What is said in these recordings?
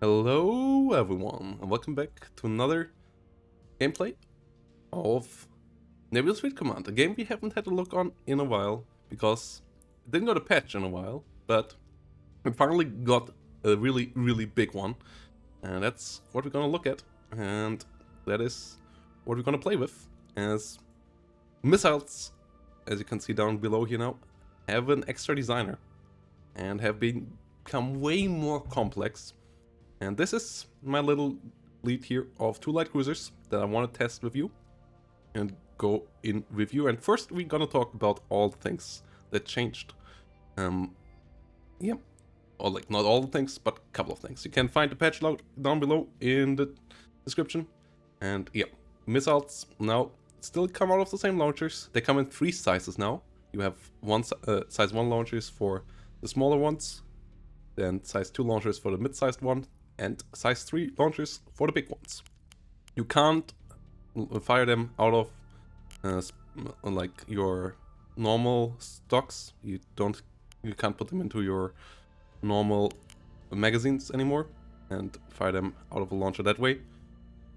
Hello everyone, and welcome back to another gameplay of Nebulous Command, a game we haven't had a look on in a while, because it didn't got a patch in a while, but we finally got a really big one, and that's what we're gonna look at, and that is what we're gonna play with, as missiles, as you can see down below here now, have an extra designer, and have become way more complex. And this is my little lead here of two light cruisers that I want to test with you and go in with you. And first we're gonna talk about all the things that changed. Yeah, or like not all the things, but a couple of things. You can find the patch log down below in the description. And yeah, missiles now still come out of the same launchers. They come in 3 sizes now. You have size 1 launchers for the smaller ones, then size 2 launchers for the mid-sized one, and size 3 launchers for the big ones. You can't fire them out of like your normal stocks. You can't put them into your normal magazines anymore and fire them out of a launcher that way.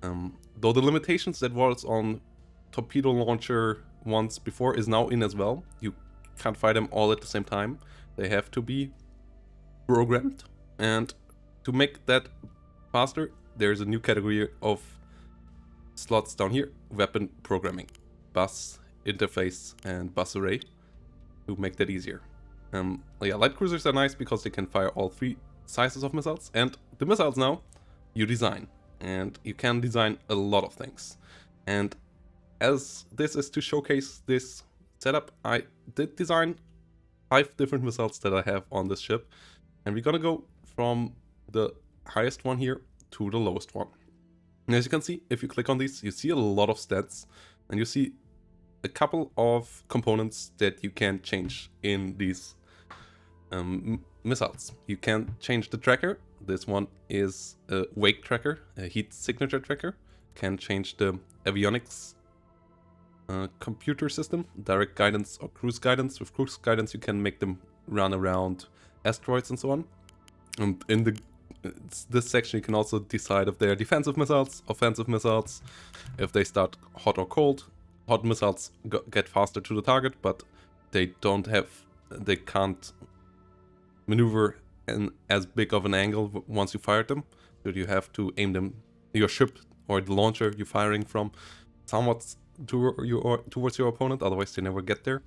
Though the limitations that was on torpedo launcher ones before is now in as well. You can't fire them all at the same time. They have to be programmed, and to make that faster, there's a new category of slots down here: weapon programming, bus interface, and bus array, to make that easier. Yeah, light cruisers are nice because they can fire all 3 sizes of missiles, and the missiles now you design, and you can design a lot of things. And as this is to showcase this setup, I did design 5 different missiles that I have on this ship, and we're gonna go from the highest one here to the lowest one. And as you can see, if you click on these, you see a lot of stats, and you see a couple of components that you can change in these missiles. You can change the tracker. This one is a wake tracker, a heat signature tracker. Can change the avionics computer system, direct guidance or cruise guidance. With cruise guidance, you can make them run around asteroids and so on. And in this section, you can also decide if they are defensive missiles, offensive missiles, if they start hot or cold. Hot missiles get faster to the target, but they can't maneuver in as big of an angle once you fired them. So you have to aim them, your ship or the launcher you're firing from, somewhat towards your opponent, otherwise they never get there.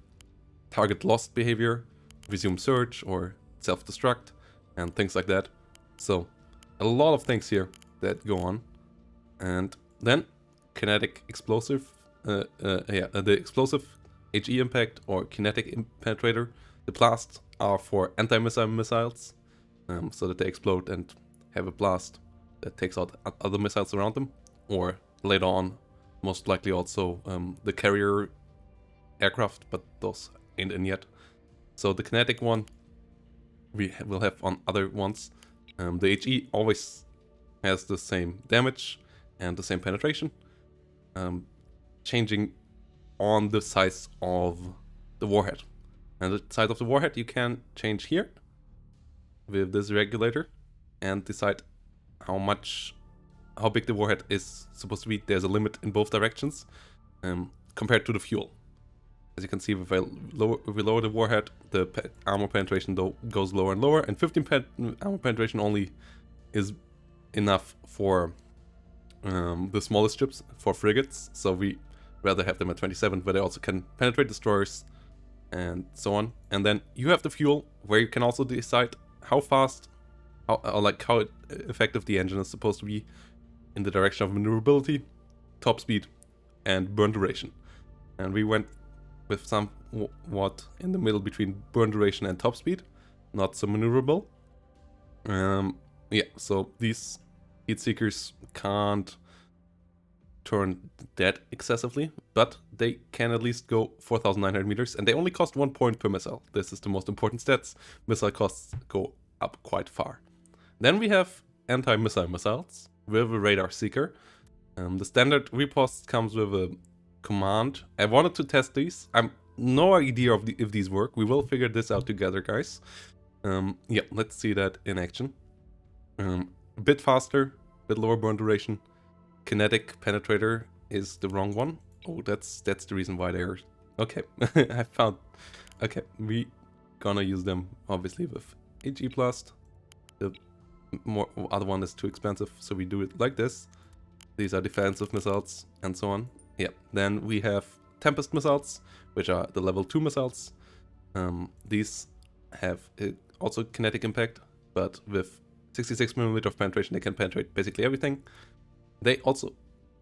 Target lost behavior, resume search or self-destruct, and things like that. So a lot of things here that go on. And then kinetic explosive, the explosive HE impact or kinetic penetrator. The blasts are for anti-missile missiles, so that they explode and have a blast that takes out other missiles around them, or later on most likely also the carrier aircraft, but those ain't in yet. So the kinetic one we will have on other ones. The HE always has the same damage and the same penetration, changing on the size of the warhead. And the size of the warhead you can change here with this regulator and decide how big the warhead is supposed to be. There's a limit in both directions compared to the fuel. As you can see, if we lower the warhead, the armor penetration though goes lower and lower, and 15 armor penetration only is enough for the smallest ships, for frigates, so we rather have them at 27, where they also can penetrate destroyers and so on. And then you have the fuel, where you can also decide how fast, how effective the engine is supposed to be in the direction of maneuverability, top speed, and burn duration. And we went with somewhat in the middle between burn duration and top speed, not so maneuverable. Yeah, so these heat seekers can't turn that excessively, but they can at least go 4,900 meters, and they only cost 1 point per missile. This is the most important stats. Missile costs go up quite far. Then we have anti-missile missiles with a radar seeker. The standard riposte comes with a command. I wanted to test these. I'm no idea if these work. We will figure this out together, guys. Yeah, let's see that in action. bit faster, bit lower burn duration. Kinetic penetrator is the wrong one. Oh, that's the reason why they're... Okay, I found... Okay, we gonna use them obviously with HE Blast. The other one is too expensive, so we do it like this. These are defensive missiles and so on. Yeah, then we have Tempest missiles, which are the level 2 missiles. These have also kinetic impact, but with 66mm of penetration, they can penetrate basically everything. They also,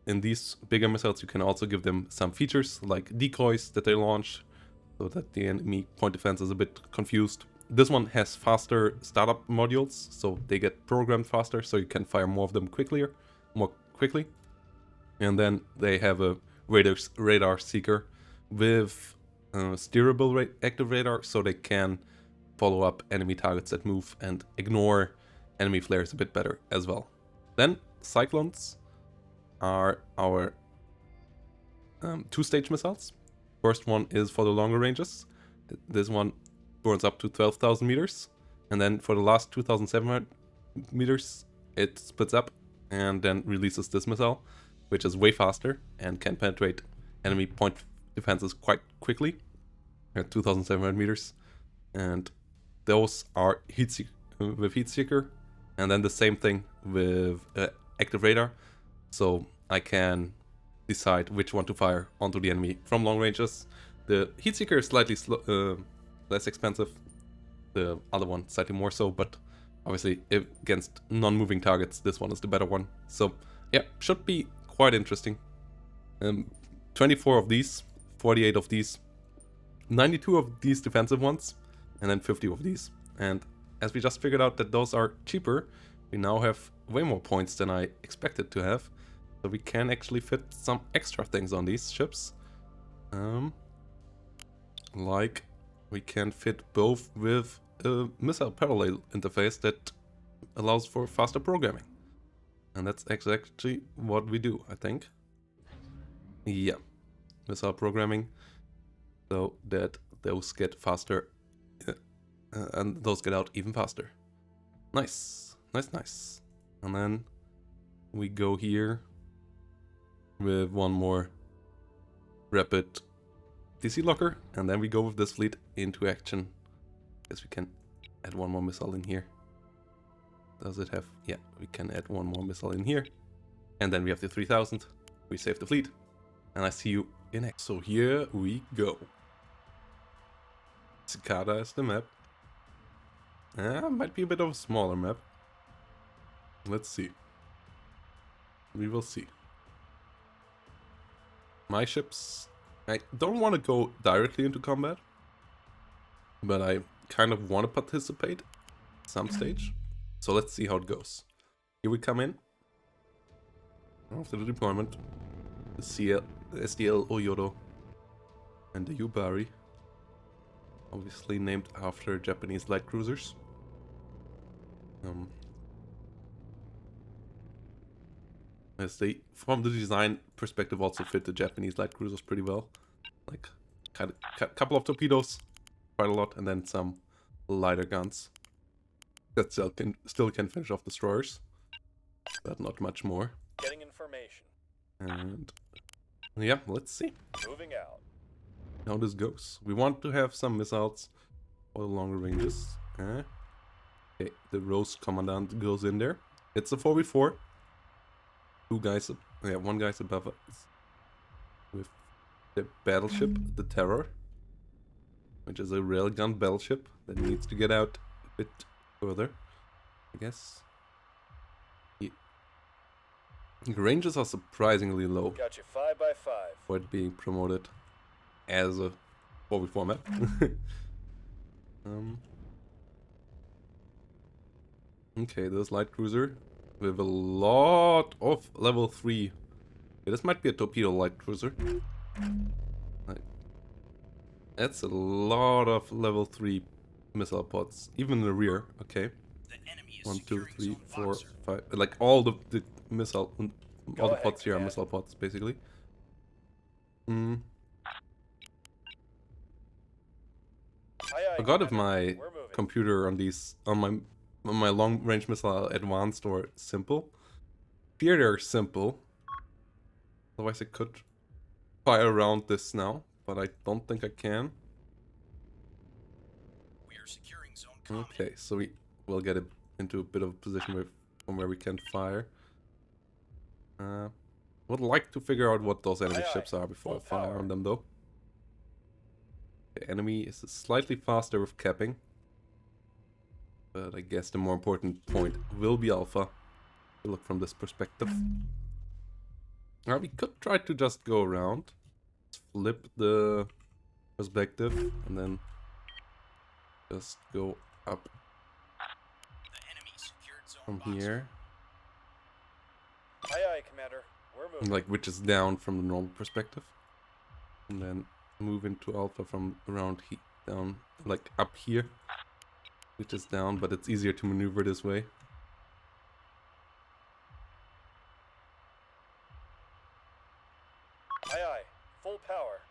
in these bigger missiles, you can also give them some features like decoys that they launch, so that the enemy point defense is a bit confused. This one has faster startup modules, so they get programmed faster, so you can fire more of them more quickly. And then they have a radar seeker with steerable active radar, so they can follow up enemy targets that move and ignore enemy flares a bit better as well. Then Cyclones are our 2-stage missiles. First one is for the longer ranges. This one burns up to 12,000 meters, and then for the last 2,700 meters it splits up and then releases this missile, which is way faster and can penetrate enemy point defenses quite quickly at 2,700 meters. And those are with heat seeker, and then the same thing with active radar, so I can decide which one to fire onto the enemy from long ranges. The heat seeker is slightly less expensive, the other one slightly more so, but obviously against non-moving targets this one is the better one. So yeah, should be quite interesting. 24 of these, 48 of these, 92 of these defensive ones, and then 50 of these. And as we just figured out that those are cheaper, we now have way more points than I expected to have. So we can actually fit some extra things on these ships. Like we can fit both with a missile parallel interface that allows for faster programming. And that's exactly what we do, I think. Yeah, missile programming, so that those get faster and those get out even faster. Nice, nice, nice. And then we go here with one more rapid DC locker, and then we go with this fleet into action. Guess we can add one more missile in here. Does it have... Yeah, we can add one more missile in here. And then we have the 3000. We save the fleet. And I see you in action. So here we go. Cicada is the map. Might be a bit of a smaller map. Let's see. We will see. My ships... I don't want to go directly into combat, but I kind of want to participate at some stage. So let's see how it goes. Here we come in. After the deployment, the SDL Oyodo and the Yubari, obviously named after Japanese light cruisers. As they, from the design perspective, also fit the Japanese light cruisers pretty well. Like, kind of, couple of torpedoes, quite a lot, and then some lighter guns that still can finish off destroyers, but not much more. Getting information. And yeah, let's see Moving out. how this goes. We want to have some missiles for the longer ranges. Okay, the Rose Commandant goes in there. It's a 4v4. Two guys, one guy's above us with the battleship, the Terror, which is a railgun battleship that needs to get out a bit further, I guess. Yeah. The ranges are surprisingly low Got you 5x5. for it being promoted as a 4v4 map. Okay, this light cruiser with a lot of level 3. Okay, this might be a torpedo light cruiser. Like, that's a lot of level 3 missile pods, even in the rear. Okay. 1, 2, 3, 4, 5. Like all the missile, all the pods here are missile pods, basically. Forgot if my computer on my my long-range missile advanced or simple. Here they're simple. Otherwise I could fire around this now, but I don't think I can. We are securing zone common. Okay, so we will get into a bit of a position from where we can fire. Would like to figure out what those enemy ships are before I fire on them, though. The enemy is slightly faster with capping, but I guess the more important point will be Alpha. Look from this perspective. Now we could try to just go around, flip the perspective, and then just go up The enemy secured zone from boxer. here. Aye, aye, Commander. We're moving. Like, which is down from the normal perspective. And then move into Alpha from around down, like up here. Which is down, but it's easier to maneuver this way. Aye, aye. Full power.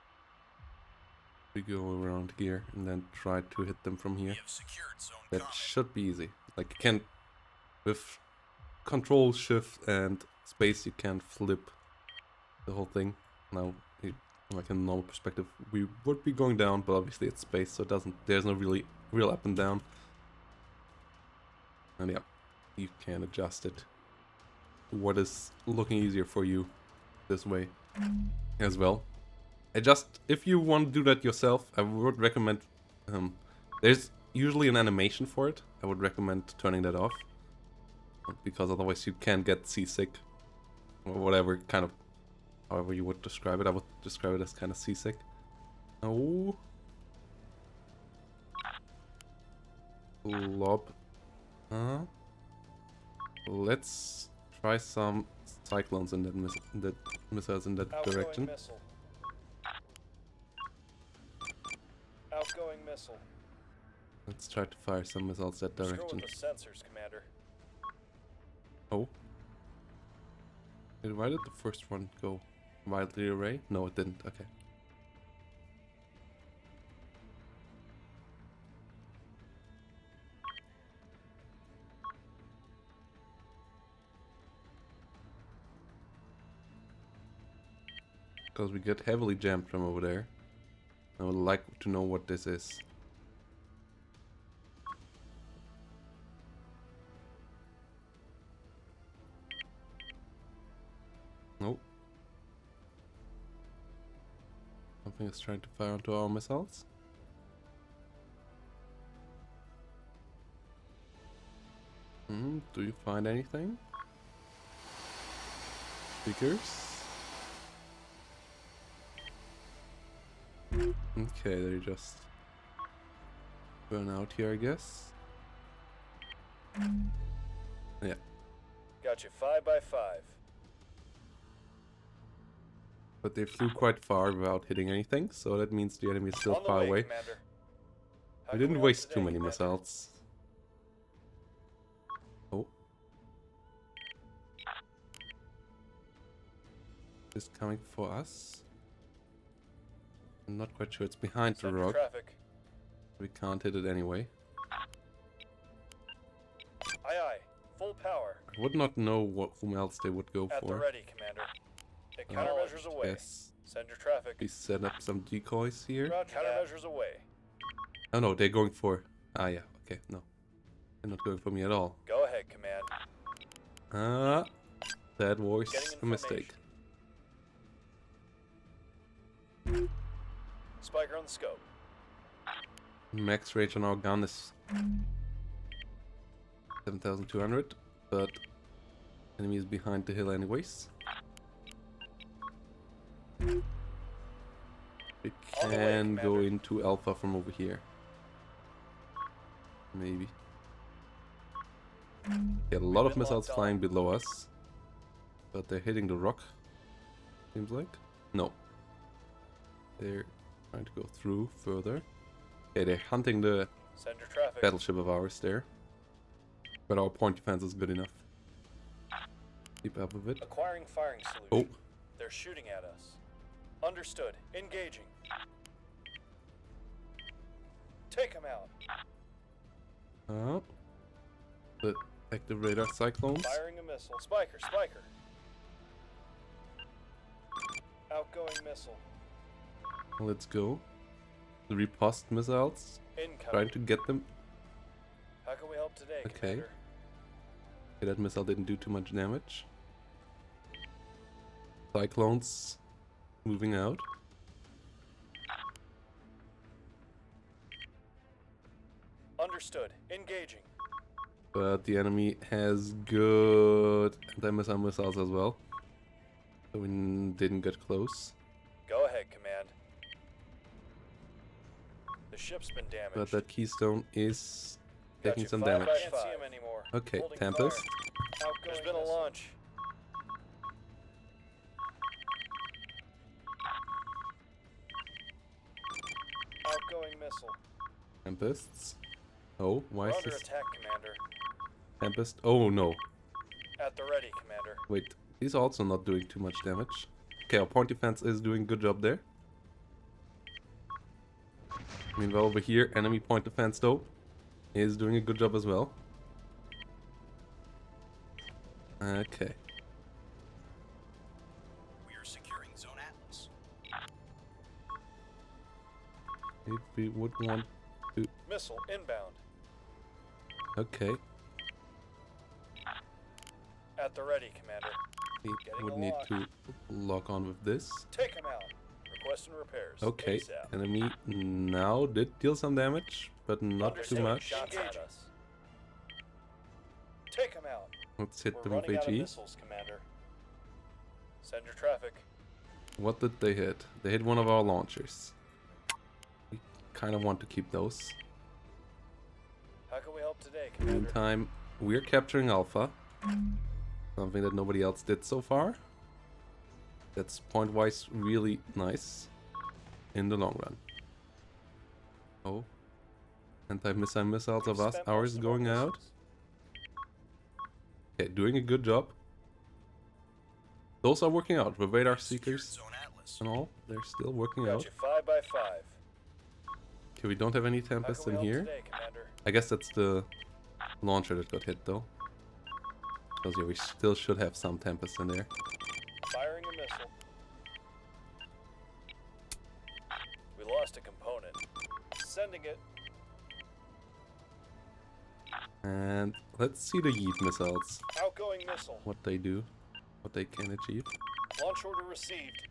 We go around here and then try to hit them from We here. have secured zone That common. should be easy. Like, you can, with Control, Shift, and Space, you can flip the whole thing. Now, like in a normal perspective, we would be going down, but obviously it's space, so it doesn't. There's no real up and down. And yeah, you can adjust it to what is looking easier for you this way as well. If you want to do that yourself, I would recommend. There's usually an animation for it. I would recommend turning that off, because otherwise you can get seasick or whatever kind of, however you would describe it. I would describe it as kind of seasick. Oh, lob. Let's try some cyclones in that missiles in that Outgoing direction. missile. Outgoing missile. Let's try to fire some missiles that Screw direction. with the sensors, Commander. Oh. Why did the first one go wildly away? No, it didn't. Okay. Because we get heavily jammed from over there. I would like to know what this is. Nope. Something is trying to fire onto our missiles. Do you find anything? Speakers? Okay, they just burn out here, I guess. Yeah. Got you 5 by 5. But they flew quite far without hitting anything, so that means the enemy is still On the far way, away. Commander. How We can didn't help waste today, too many Commander? missiles. Oh. Is coming for us. I'm not quite sure. It's behind the Send rock. traffic. We can't hit it anyway. Aye, aye. Full power. I would not know whom else they would go At the for. ready, Commander. Take countermeasures away. Yes. Send your traffic. We set up some decoys here. Countermeasures away. Oh no, they're going for... Ah yeah, okay, no. They're not going for me at all. Go ahead, Command. That was Getting a mistake. Spiker on the scope. Max range on our gun is 7,200, but enemy is behind the hill anyways. We On the way, can go Commander. into Alpha from over here. Maybe. Get a lot of been missiles locked on. flying below us, but they're hitting the rock. Seems like. No. They're trying to go through further. Okay, they're hunting the Send your traffic. battleship of ours there. But our point defense is good enough. Keep up with it. Acquiring firing solution. Oh, They're shooting at us. Understood. Engaging. Take them out. The active radar cyclones. Firing a missile. Spiker, Spiker. Outgoing missile. Let's go. The riposte missiles. Incoming. Trying to get them. How can we help today, Okay. Commander? Okay, that missile didn't do too much damage. Cyclones moving out. Understood. Engaging. But the enemy has good anti-missile missiles as well. So we didn't get close. Go ahead, Command. The ship's been damaged. But that keystone is Got taking you. some 5 damage. by 5. Can't see him anymore. Okay, Holding Tempest. fire. There's been a launch. Outgoing missile. Tempests. Oh, why We're is under this attack, Commander. Tempest? Oh no. At the ready, Commander. Wait, he's also not doing too much damage. Okay, our point defense is doing a good job there. Meanwhile, over here, enemy point defense though is doing a good job as well. Okay. We are securing Zone Atlas. If we would want to... Missile inbound. Okay. At the ready, Commander. We Getting would a need lock. to lock on with this. Take him out. Requesting repairs. Okay, ASAP. enemy now did deal some damage, but not too Understood. much. Shots at us. Take him out. Let's hit We're them with running out of AG. missiles, Commander. Send your traffic. What did they hit? They hit one of our launchers. We kind of want to keep those. How can we help today, In the Commander? meantime, we're capturing Alpha. Something that nobody else did so far. That's point-wise really nice in the long run. Oh. Anti-missile missiles of We've us. spent Ours most of our going out. missiles. Okay, doing a good job. Those are working out. With radar Secured seekers Zone Atlas. and all, they're still working Got out. you 5 by 5. Okay, we don't have any How Tempests can we in help here. today, Commander? I guess that's the launcher that got hit though. Because yeah, we still should have some Tempests in there. Firing a missile. We lost a component. Sending it. And let's see the Yeet missiles. Outgoing missile. What they do. What they can achieve. Launch order received.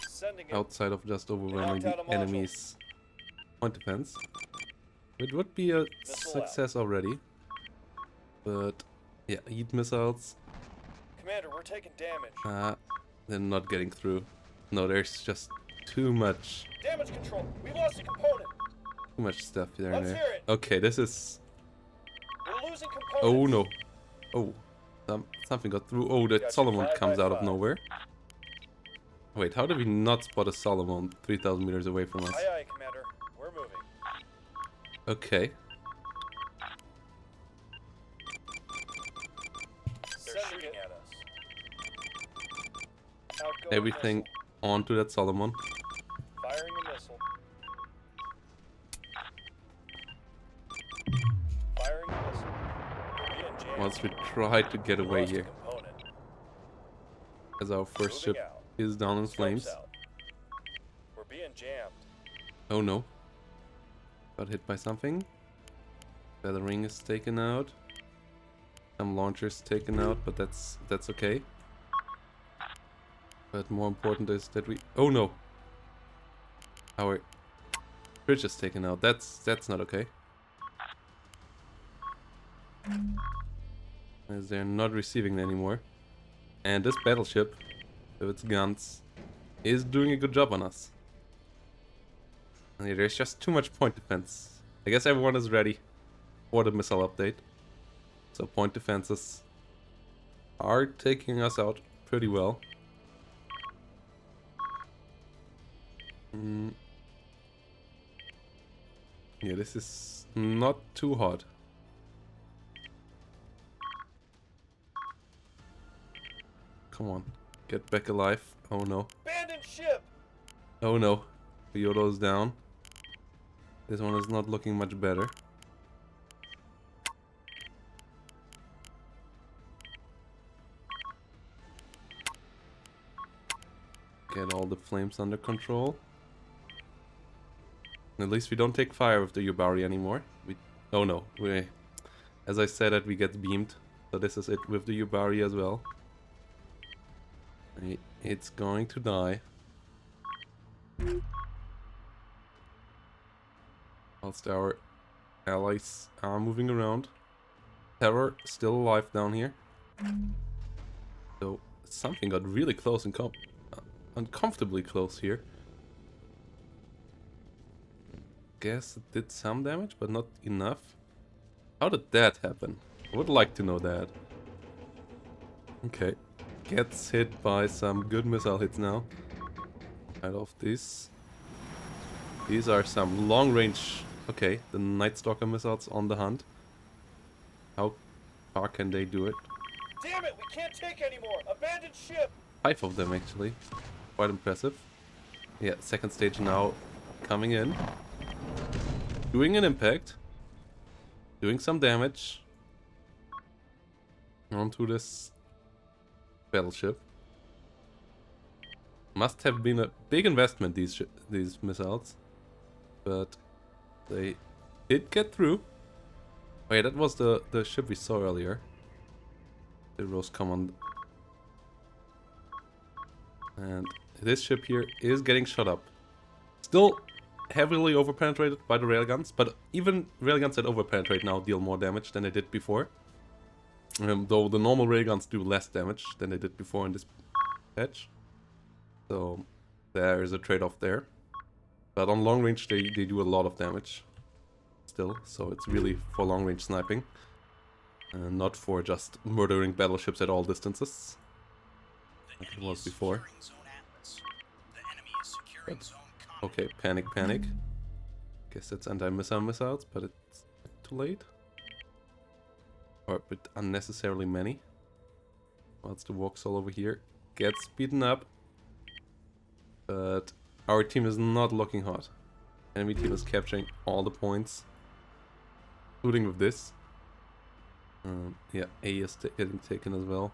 Sending it. Outside of just overwhelming knocked the out a module. enemy's point defense. It would be a Missile success already. But yeah, Yeet missiles. Commander, we're taking damage. They're not getting through. No, there's just too much Damage control. We lost a component. stuff there and Let's there. hear it. Okay, this is... We're losing components. Oh no. Oh. Something got through. Oh, that Got you Solomon 5 comes by out of 5. nowhere. Wait, how did we not spot a Solomon 3,000 meters away from us? Aye, aye, Commander. We're moving. Okay. They're shooting at us. Outgoing Everything missile. onto that Solomon. Firing a missile. Firing a missile. We're being jammed. Once we try to get We away lost a here. component. As our first Moving ship out. is down in Scopes flames. out. We're being jammed. Oh no. Got hit by something. Feathering is taken out. Some launchers taken out, but that's okay. But more important is that we... Oh no! Our bridge is taken out. That's not okay. As they're not receiving anymore. And this battleship, with its guns, is doing a good job on us. And yeah, there's just too much point defense. I guess everyone is ready for the missile update. So point defenses are taking us out pretty well. Yeah, this is not too hot. Come on, get back alive. Oh no. Abandoned ship! Oh no. Kyoto's down. This one is not looking much better. Get all the flames under control. At least we don't take fire with the Yubari anymore. Oh no, as I said that we get beamed. So this is it with the Yubari as well. It's going to die. Whilst our allies are moving around. Terror still alive down here. So something got really close and uncomfortably close here. Guess it did some damage, but not enough. How did that happen? I would like to know that. Okay. Gets hit by some good missile hits now. Out of this. These are some long range. Okay, the Night Stalker missiles on the hunt. How far can they do it? Damn it, we can't take anymore. Abandoned ship. 5 of them actually. Quite impressive. Yeah, second stage now coming in. Doing an impact. Doing some damage. Onto this battleship. Must have been a big investment, these missiles. But they did get through. Oh yeah, that was the ship we saw earlier. The Rose Command. And this ship here is getting shot up. Still heavily overpenetrated by the railguns, but even railguns that overpenetrate now deal more damage than they did before. Though the normal railguns do less damage than they did before in this patch. So there is a trade-off there. But on long range they do a lot of damage. Still, so it's really for long range sniping. And not for just murdering battleships at all distances. Like it was before. But, okay, panic. Guess that's anti-missile missiles, but it's too late. Or a bit unnecessarily many. Whilst the Vauxhall over here gets beaten up. But our team is not looking hot. Enemy team is capturing all the points. Including with this. Yeah, A is getting taken as well.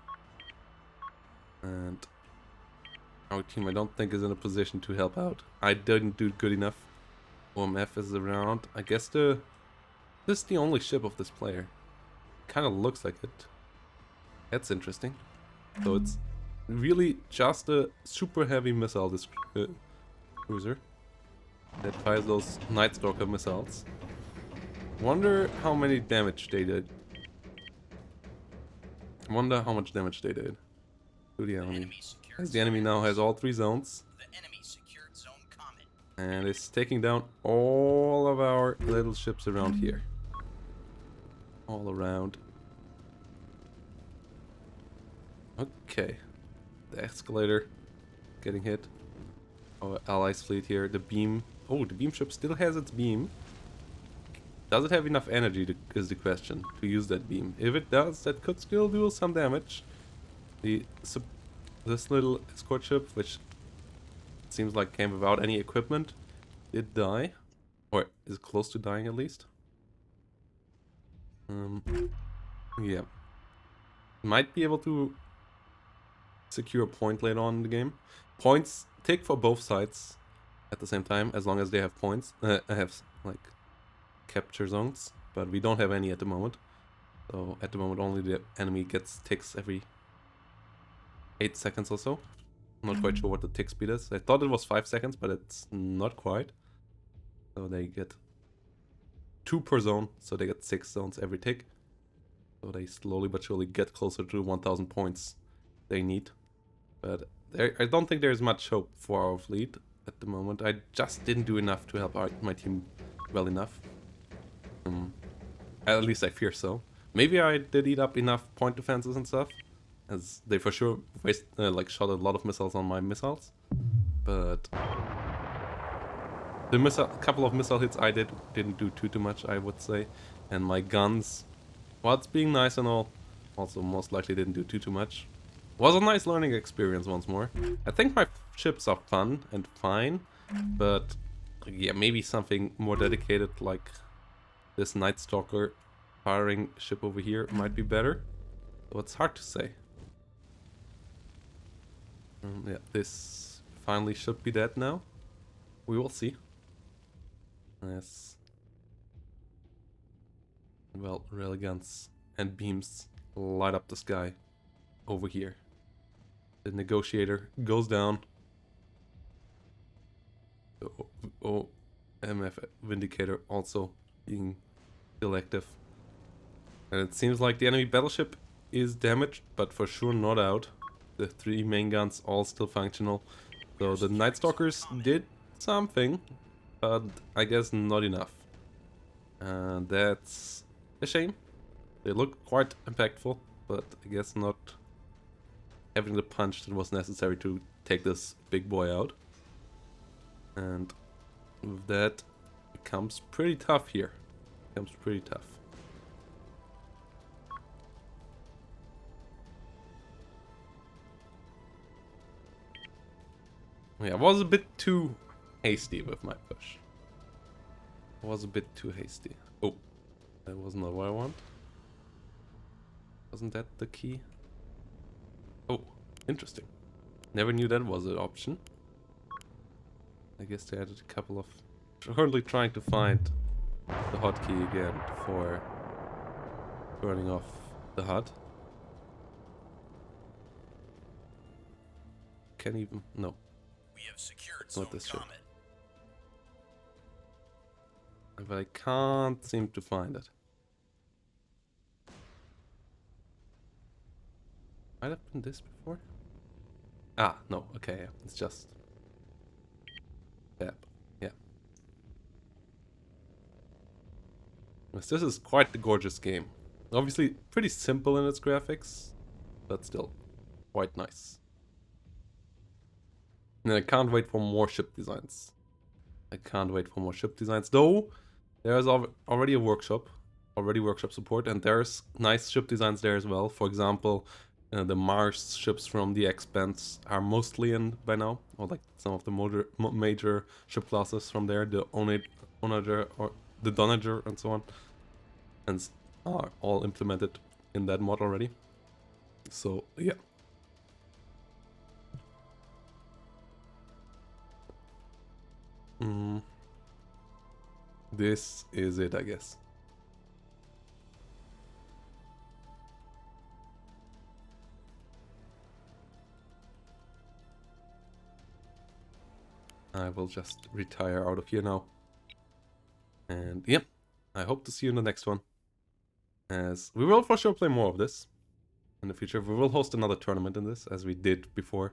And our team I don't think is in a position to help out. I didn't do good enough. OMF is around. I guess this is the only ship of this player. Kind of looks like it. That's interesting. So it's really just a super heavy missile cruiser that fires those Night Stalker missiles. Wonder how many damage they did. Wonder how much damage they did to the enemy. As the enemy now has all 3 zones. And it's taking down all of our little ships around here. All around. Okay. The escalator getting hit. Our allies fleet here. The beam. Oh, the beam ship still has its beam. Does it have enough energy is the question to use that beam. If it does, that could still do some damage. This little escort ship, which seems like came without any equipment, did die. Or is close to dying at least. Yeah. Might be able to secure a point later on in the game. Points take for both sides at the same time, as long as they have points. Have like capture zones, but we don't have any at the moment. So at the moment only the enemy gets ticks every 8 seconds or so. I'm not quite sure what the tick speed is. I thought it was 5 seconds, but it's not quite. So they get 2 per zone, so they get 6 zones every tick. So they slowly but surely get closer to 1000 points they need. But I don't think there's much hope for our fleet at the moment. I just didn't do enough to help out my team well enough. At least I fear so. Maybe I did eat up enough point defenses and stuff, as they for sure shot a lot of missiles on my missiles. But the couple of missile hits I didn't do too much, I would say. And my guns, while it's being nice and all, also most likely didn't do too much. Was a nice learning experience once more. I think my ships are fun and fine, but Yeah, maybe something more dedicated like this Night Stalker firing ship over here might be better. So it's hard to say. Yeah, this finally should be dead now. We will see. Yes. Well, railguns and beams light up the sky over here. The negotiator goes down. Oh, MF Vindicator also being still active. And it seems like the enemy battleship is damaged, but for sure not out. The 3 main guns all still functional. So the Night Stalkers did something, but I guess not enough. And that's a shame. They look quite impactful, but I guess not having the punch that was necessary to take this big boy out. And with that, it becomes pretty tough here. It becomes pretty tough. Yeah, I was a bit too hasty with my push. I was a bit too hasty. Oh, that was not what I want. Wasn't that the key? Oh, interesting. Never knew that was an option. I guess they added a couple of... Currently trying to find the hotkey again for turning off the HUD. Can't even... No. We have secured Not Zone this ship. Comet. But I can't seem to find it. Might have been this before? Ah, no, okay, yeah. It's just... Tab, yeah. Yes, this is quite the gorgeous game. Obviously, pretty simple in its graphics, but still, quite nice. And I can't wait for more ship designs. I can't wait for more ship designs, though there's already a workshop, workshop support, and there's nice ship designs there as well. For example, the Mars ships from the Expanse are mostly in by now, or like some of the major ship classes from there, the Onager or the Donager and so on, and are all implemented in that mod already. So yeah. This is it, I guess. I will just retire out of here now. And yep, I hope to see you in the next one. As we will for sure play more of this in the future. We will host another tournament in this, as we did before.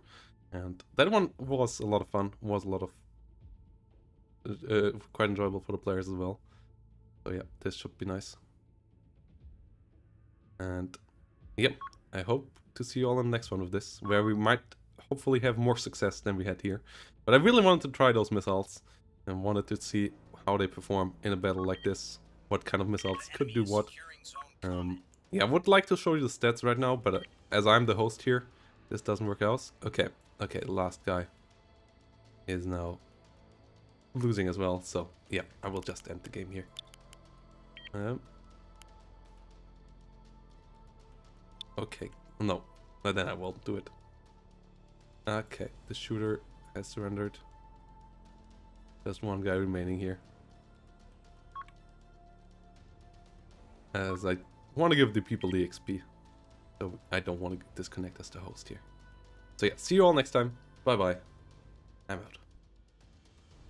And that one was a lot of fun, was a lot of quite enjoyable for the players as well. So yeah, this should be nice. And yep, I hope to see you all in the next one of this, where we might hopefully have more success than we had here. But I really wanted to try those missiles and wanted to see how they perform in a battle like this. What kind of missiles could do what. Yeah, I would like to show you the stats right now, but as I'm the host here, this doesn't work out. Okay, the last guy is now losing as well, so yeah, I will just end the game here. Okay, no, but then I won't do it. Okay, the shooter has surrendered. Just one guy remaining here. As I want to give the people the XP, so I don't want to disconnect as the host here. So yeah, see you all next time. Bye bye. I'm out.